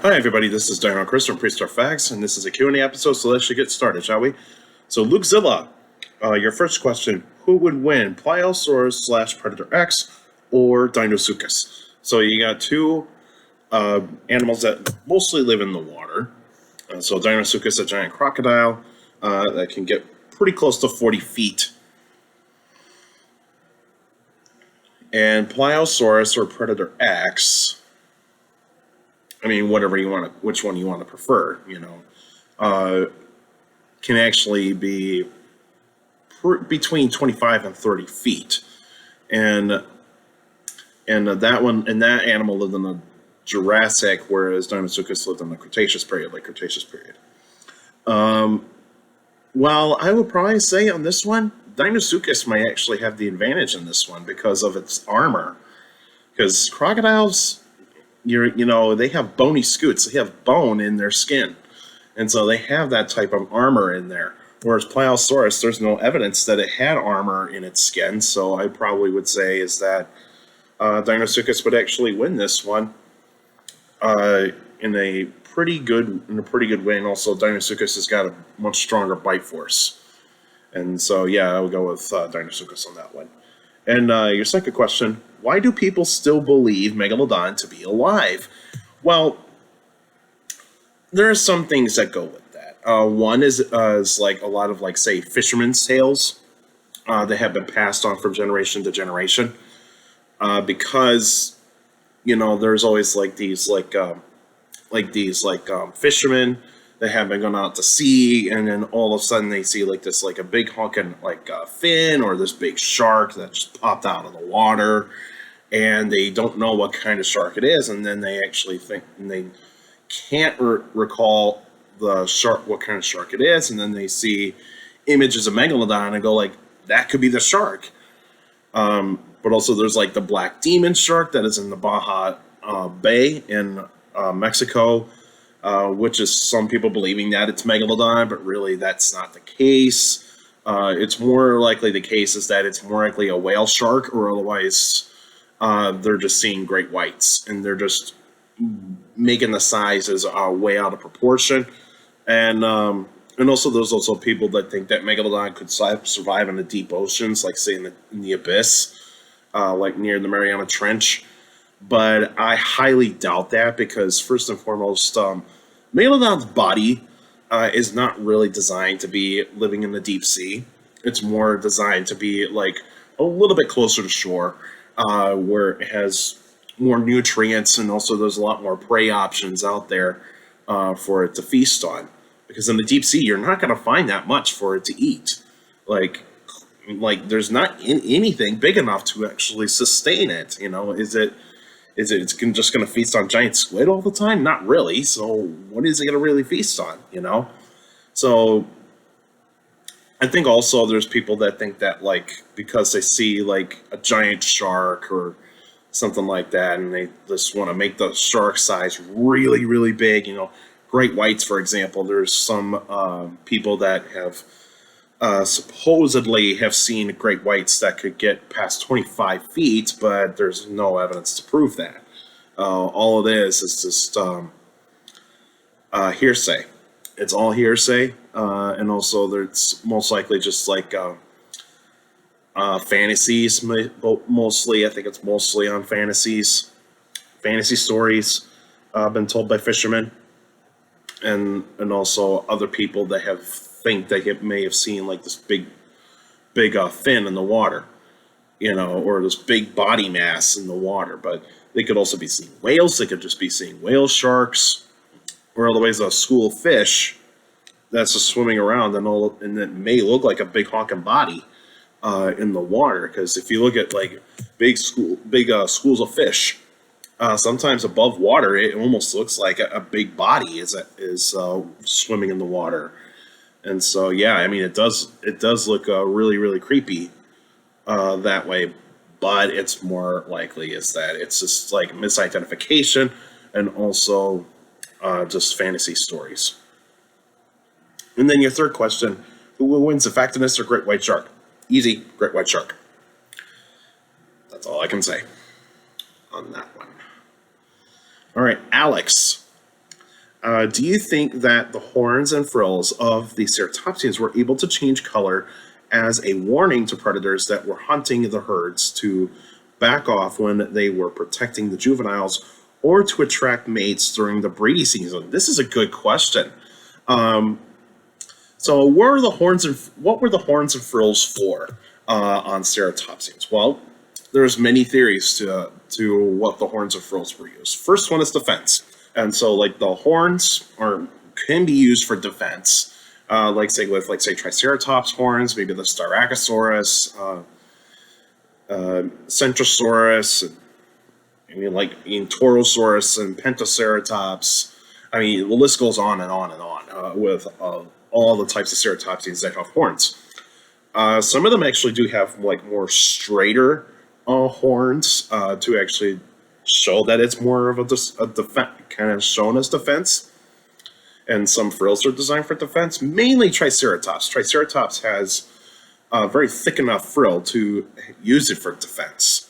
Hi everybody, this is Dino Chris from Prehistoric Facts, and this is a Q&A episode, so let's get started, shall we? So Lukezilla, your first question, who would win, Pliosaurus / Predator X or Deinosuchus? So you got two animals that mostly live in the water. So Deinosuchus, a giant crocodile that can get pretty close to 40 feet. And Pliosaurus or Predator X, I mean, whatever you want to, which one you want to prefer, can actually be between 25 and 30 feet. And that animal lived in the Jurassic, whereas Deinosuchus lived in the Cretaceous period, late Cretaceous period. Well, I would probably say on this one, Deinosuchus might actually have the advantage in this one because of its armor. Because crocodiles, they have bony scutes. They have bone in their skin. And so they have that type of armor in there. Whereas Pliosaurus, there's no evidence that it had armor in its skin. So I probably would say is that Deinosuchus would actually win this one in a pretty good way. And also Deinosuchus has got a much stronger bite force. And so, yeah, I would go with Deinosuchus on that one. And your second question, why do people still believe Megalodon to be alive? Well, there are some things that go with that. One is like a lot of, say, fishermen's tales that have been passed on from generation to generation. Because, there's always these fishermen that have been going out to sea, and then all of a sudden they see this a big honking fin or this big shark that just popped out of the water, and they don't know what kind of shark it is, and then they actually think, and they can't recall what kind of shark it is, and then they see images of Megalodon and go that could be the shark. But also there's the black demon shark that is in the Baja Bay in Mexico, which is some people believing that it's Megalodon, but really that's not the case. It's more likely the case is that it's more likely a whale shark, or otherwise they're just seeing great whites, and they're just making the sizes way out of proportion. And also there's also people that think that Megalodon could survive in the deep oceans, say in the abyss, near the Mariana Trench. But I highly doubt that, because first and foremost, Megalodon's body is not really designed to be living in the deep sea. It's more designed to be a little bit closer to shore, where it has more nutrients, and also there's a lot more prey options out there for it to feast on. Because in the deep sea, you're not going to find that much for it to eat. There's not anything big enough to actually sustain it. Is it just going to feast on giant squid all the time? Not really. So what is it going to really feast on, So I think also there's people that think that, because they see, a giant shark or something like that, and they just want to make the shark size really, really big, great whites, for example. There's some people that have supposedly have seen great whites that could get past 25 feet, but there's no evidence to prove that. All it is just hearsay. It's all hearsay, and also there's most likely just fantasies. Mostly, I think it's mostly on fantasy stories been told by fishermen, and also other people that think they may have seen this big fin in the water, or this big body mass in the water. But they could also be seeing whales. They could just be seeing whale sharks, or otherwise a school of fish that's just swimming around, and it may look like a big honking body in the water. Because if you look at big schools of fish, sometimes above water, it almost looks like a big body is swimming in the water. And so, yeah, I mean, it does look really, really creepy that way, but it's more likely is that it's just misidentification, and also just fantasy stories. And then your third question, who wins, the Factinus or great white shark? Easy, great white shark. That's all I can say on that one. All right, Alex. Do you think that the horns and frills of the ceratopsians were able to change color as a warning to predators that were hunting the herds to back off when they were protecting the juveniles or to attract mates during the breeding season? This is a good question. Um, so, what were the horns and frills for on ceratopsians? Well, there's many theories to what the horns and frills were used. First one is defense, and so like the horns are can be used for defense, like say Triceratops horns, maybe the Styracosaurus, Centrosaurus, I mean like in Torosaurus and Pentaceratops. I mean the list goes on and on and on with all the types of ceratopsians that have horns. Some of them actually do have like more straighter horns to actually show that it's more of a defense, kind of shown as defense. And some frills are designed for defense, mainly Triceratops. Triceratops has a very thick enough frill to use it for defense.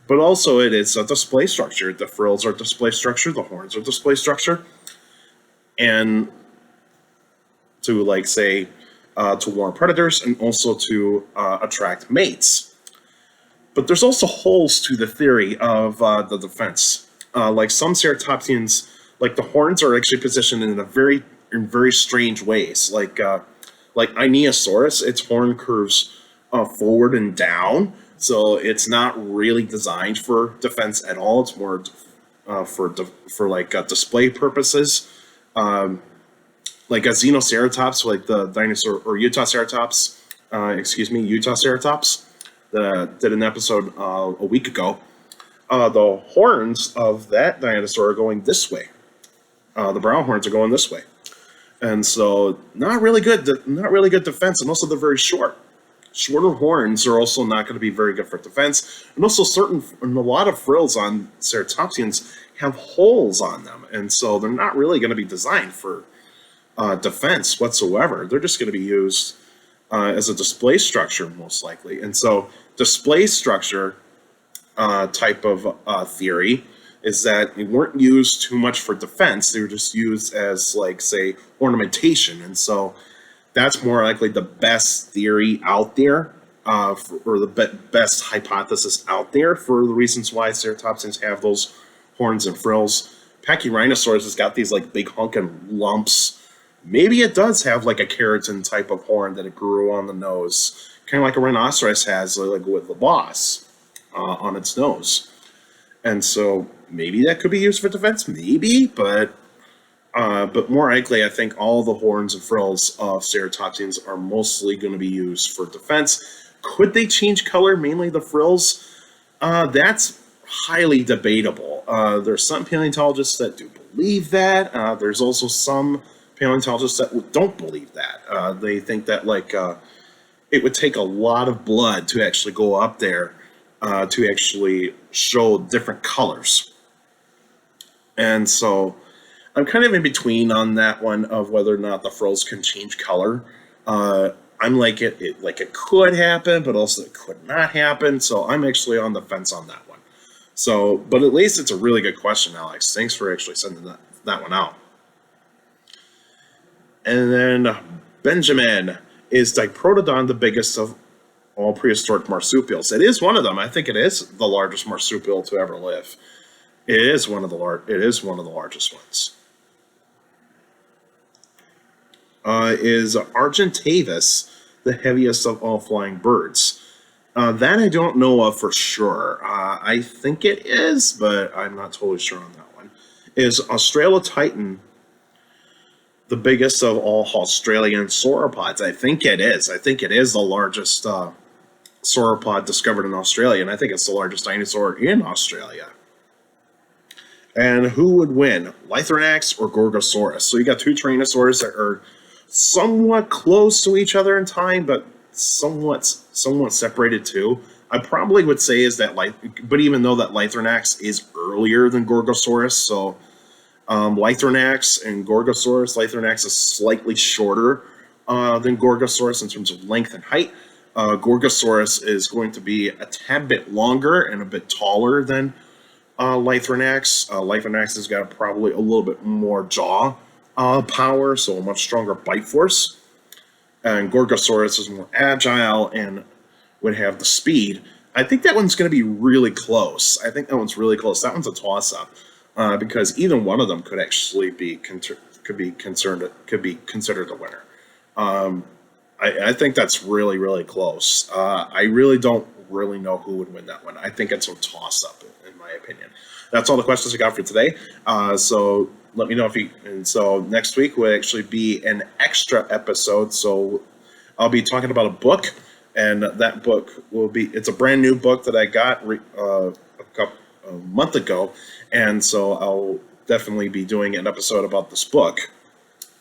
But also it is a display structure. The frills are display structure, the horns are display structure. And to like say, to warn predators and also to attract mates. But there's also holes to the theory of the defense. Like some ceratopsians, like the horns are actually positioned in very strange ways. Like Ionosaurus, its horn curves forward and down, so it's not really designed for defense at all. It's more for like display purposes. Like a Xenoceratops, like the dinosaur or Utah Ceratops, Utah Ceratops, that did an episode a week ago. The horns of that dinosaur are going this way. The brown horns are going this way, and so not really good defense, and also they're very short. Shorter horns are also not going to be very good for defense, and also a lot of frills on ceratopsians have holes on them, and so they're not really going to be designed for defense whatsoever. They're just going to be used as a display structure most likely. And so display structure type of theory is that they weren't used too much for defense. They were just used as like say ornamentation. And so that's more likely the best theory out there or the best hypothesis out there for the reasons why ceratopsians have those horns and frills. Pachyrhinosaurus has got these like big hunking lumps. Maybe it does have like a keratin type of horn that it grew on the nose, kind of like a rhinoceros has, like with the boss on its nose. And so maybe that could be used for defense, maybe, but more likely, I think all the horns and frills of ceratopsians are mostly going to be used for defense. Could they change color, mainly the frills? That's highly debatable. There's some paleontologists that do believe that. There's also some paleontologists that don't believe that. They think that it would take a lot of blood to actually go up there to actually show different colors. And so I'm kind of in between on that one of whether or not the frills can change color. I'm like it could happen, but also it could not happen. So I'm actually on the fence on that one. So, but at least it's a really good question, Alex. Thanks for actually sending that one out. And then Benjamin, is Diprotodon the biggest of all prehistoric marsupials? It is one of them. I think it is the largest marsupial to ever live. It is one of the largest ones. Is Argentavis the heaviest of all flying birds? That I don't know of for sure. I think it is, but I'm not totally sure on that one. Is Australotitan the biggest of all Australian sauropods? I think it is. I think it is the largest sauropod discovered in Australia, and I think it's the largest dinosaur in Australia. And who would win, Lythronax or Gorgosaurus? So you got two Tyrannosaurs that are somewhat close to each other in time, but somewhat separated too. I probably would say is that but even though that Lythronax is earlier than Gorgosaurus, so Lythronax and Gorgosaurus, Lythronax is slightly shorter than Gorgosaurus in terms of length and height. Gorgosaurus is going to be a tad bit longer and a bit taller than Lithranax. Lithranax has got probably a little bit more jaw power, so a much stronger bite force. And Gorgosaurus is more agile and would have the speed. I think that one's going to be really close. I think that one's really close. That one's a toss-up because either one of them could actually be considered a winner. I think that's really, really close. I really don't really know who would win that one. I think it's a toss-up, in my opinion. That's all the questions I got for today. So let me know if you. And so next week will actually be an extra episode. So I'll be talking about a book, and that book will be. It's a brand new book that I got a month ago, and so I'll definitely be doing an episode about this book.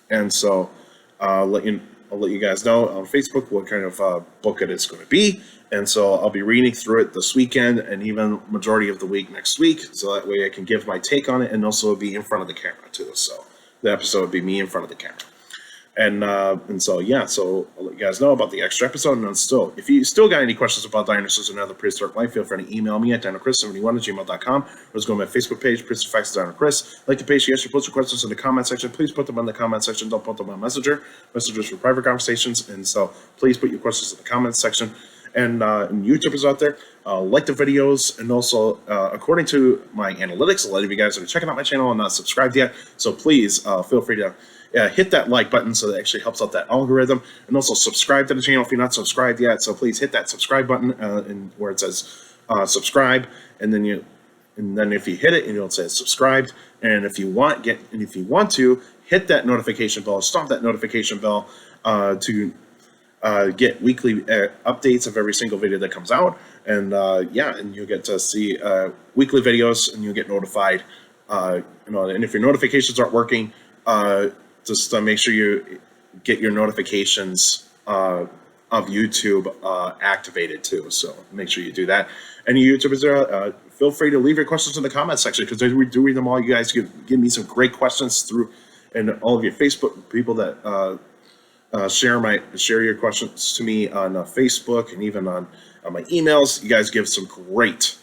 And so I'll let you guys know on Facebook what kind of book it is going to be. And so I'll be reading through it this weekend and even majority of the week next week. So that way I can give my take on it and also be in front of the camera too. So the episode would be me in front of the camera. And so, yeah, so I'll let you guys know about the extra episode. And then still, if you still got any questions about dinosaurs and other prehistoric life, feel free to email me at dinochrist71@gmail.com. Or just go to my Facebook page, Prehistoric Facts with Dino Chris. Like the page, you guys should post your questions in the comment section. Please put them in the comment section. Don't put them on Messenger. Messengers for private conversations. And so please put your questions in the comment section. And YouTubers out there, like the videos, and also according to my analytics, a lot of you guys are checking out my channel and not subscribed yet. So please feel free to hit that like button, so that actually helps out that algorithm, and also subscribe to the channel if you're not subscribed yet. So please hit that subscribe button and where it says subscribe, and then if you hit it, and it'll say subscribed. And if you want to hit that notification bell, stomp that notification bell to get weekly updates of every single video that comes out, and and you'll get to see weekly videos, and you'll get notified. And if your notifications aren't working, just make sure you get your notifications of YouTube activated too. So make sure you do that. Any YouTubers, feel free to leave your questions in the comment section, because we do read them all. You guys give me some great questions through, and all of your Facebook people that share your questions to me on Facebook and even on my emails. You guys give some great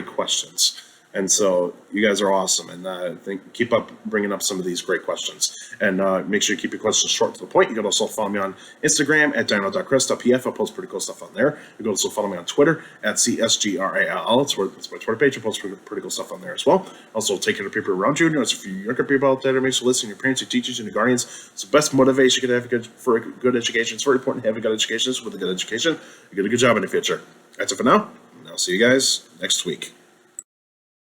questions, and so you guys are awesome. And keep up bringing up some of these great questions, and make sure you keep your questions short to the point. You can also follow me on Instagram at dino.chris.pf. I post pretty cool stuff on there. You can also follow me on Twitter at CSGRAL. It's my Twitter page. I post pretty cool stuff on there as well. Also, take care of people around you. There's a few younger people out there that makes you listen. Your parents, your teachers, and your guardians. It's the best motivation you can have for a good education. It's very important to have a good education. So with a good education, you get a good job in the future. That's it for now, and I'll see you guys next week.